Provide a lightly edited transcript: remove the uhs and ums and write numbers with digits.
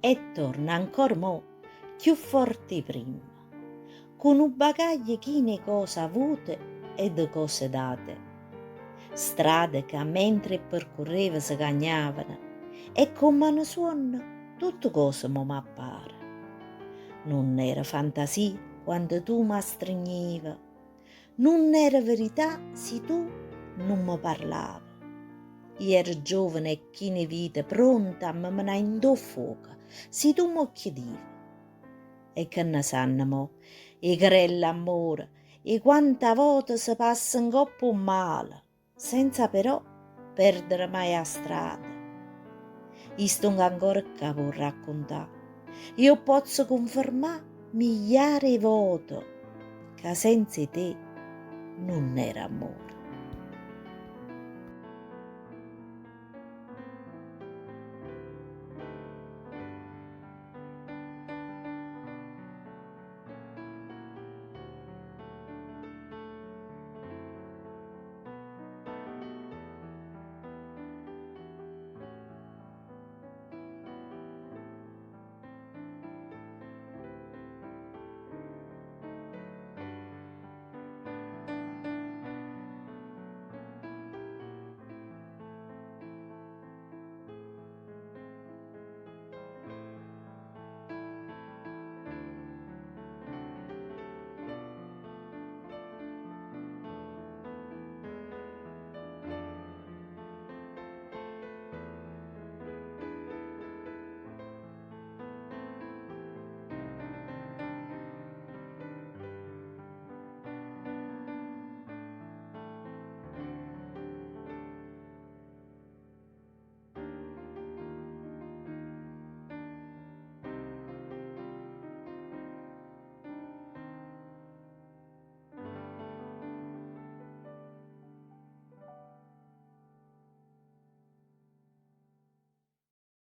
e torna ancora mo più forte prima, con un bagaglio chine di cose avute e di cose date. Strade che mentre percorreva si cagnavano e con mano suona tutte cose mo m'appare. Non era fantasia quando tu mi stringiva, non era verità se tu non mi parlavi. Io ero giovane e chine vita pronta a me menare in do fuoco se tu mi chiedivi. E che ne sanno mo, i grelli amore, e quanta volta si passa in coppa un male, senza però perdere mai la strada. Io sto ancora qua per raccontare. Io posso confermare migliaia di volte che senza te non era amore.